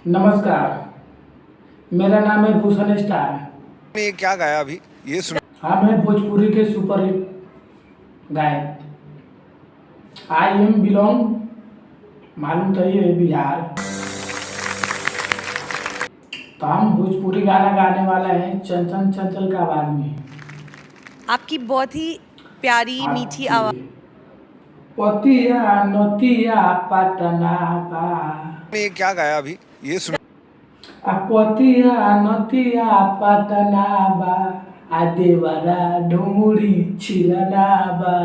नमस्कार, मेरा नाम है भूषण स्टार। ये क्या गाया अभी ये सुना? हम हैं भोजपुरी के सुपरहिट गायक। आई एम बिलोंग, मालूम तो ये है बिहार। तो हम भोजपुरी गाना गाने वाला है चंचल चंचल का आवाज में। आपकी बहुत ही प्यारी मीठी आवाज। पतिया नतिया पटना बा, ये क्या गाया अभी ये सुना? पतिया नतिया पटना बा, आ देवरा ढूंढी छिलना बा।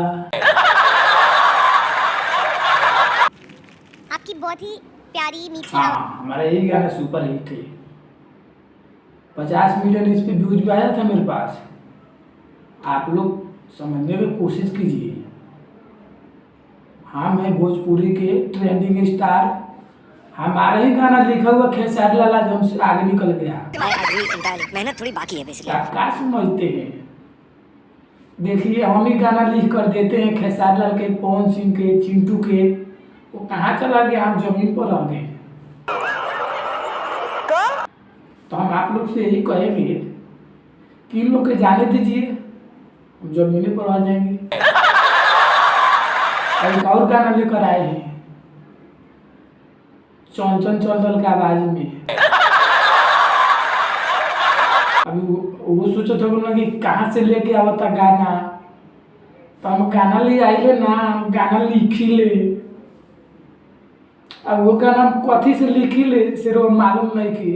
आपकी बहुत ही प्यारी मीठी हाँ, हमारा यही गाना सुपर हिट है। 50 मिलियन इस पे व्यूज भी आया था मेरे पास। आप लोग समझने की कोशिश कीजिए। हम हैं भोजपुरी के ट्रेंडिंग स्टार। हमारा ही गाना लिखा हुआ खेसारी लाल आज हमसे आगे निकल गया। मेहनत थोड़ी बाकी है बेसिकली। आप क्या समझते हैं? देखिए, हम ही गाना लिख कर देते हैं खेसारी लाल के, पवन सिंह के, चिंटू के। वो कहाँ चला गया? हम जमीन पर रह गए। तो हम आप लोग से यही कहेंगे कि इन लोग के जाने दीजिए, हम जमीन पर आ जाएंगे। एक और गाना लेकर आए हैं चंचल चंचल के आवाज में। अभी वो सोचते हो कि कहाँ से लेके आवता गाना, तो हम गाना ले आइले ना, गाना लिखी ले। अब वो गाना कथी से लिखी ले से रो मालूम नहीं की।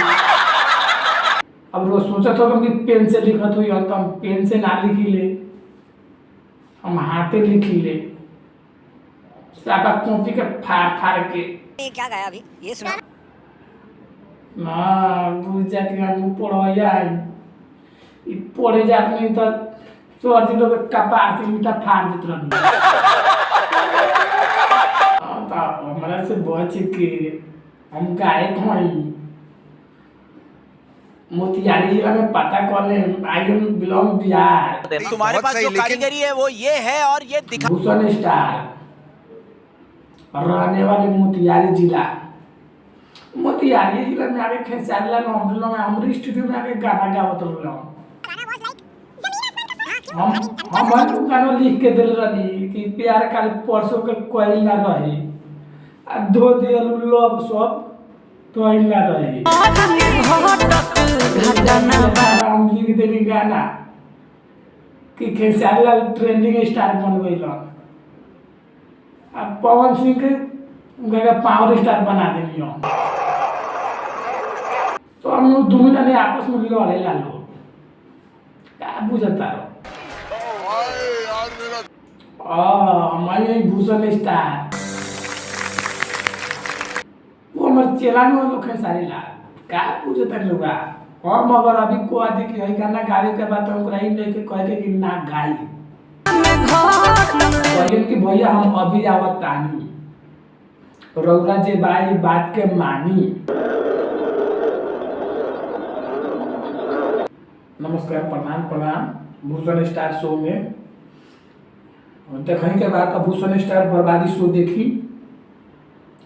अब वो सोचत हो कि पेन से लिखत हुई, तो हम पेन से ना लिखी ले, हम हाथे लिखी ले, सारा कॉपी के फाड़ फाड़ के। ये क्या गाया अभी ये सुना? ना बुझ जात के हम पढ़ाया है। ई पढ़े जात नहीं तो सर जी लोग कपार से ईटा फाड़ देत रहनी। तो हमरा से बच के हम गायक हई। मोतिहारी जिला में पता कर ले, आई एम बिलोंग बिहार। तुम्हारे पास जो कारीगरी है वो ये है और ये दिखा। भूषण स्टार, रहने वाले मोतिहारी जिला। मोतिहारी जिला में आके खेसारी लाल हम लोग हमारे स्टूडियो में आके गाना गावत रहलो। हम गाना लिख के दिल रही कि प्यार काल परसों के कोई ना रही, आ धो दियल लब सब तो ना रही। हम लिख देनी गाना कि खेसारी लाल ट्रेंडिंग स्टार बन गइल। अब पवन सिंह के उनका पावर स्टार बना देनी हो, तो हम लोग दोनों जने आपस में लड़े लालो। क्या बुझता रहो? मैं भूषण स्टार, वो हमारे चेला में लोग खेसारी लाल। क्या बुझता लोग? हम अगर अभी को आदि की है गाना गावे के बाद तो ही नहीं के कहे कि ना गाई कि भैया हम अभी आवत तानी, रौरा जे बाई बात के मानी। नमस्कार, प्रणाम प्रणाम। भूषण स्टार शो में देखने के बाद भूषण स्टार बर्बादी शो देखी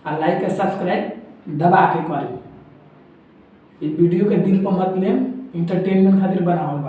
और लाइक और सब्सक्राइब दबा के करी। ये वीडियो के दिल पर मत लें, इंटरटेनमेंट खातिर बनावल।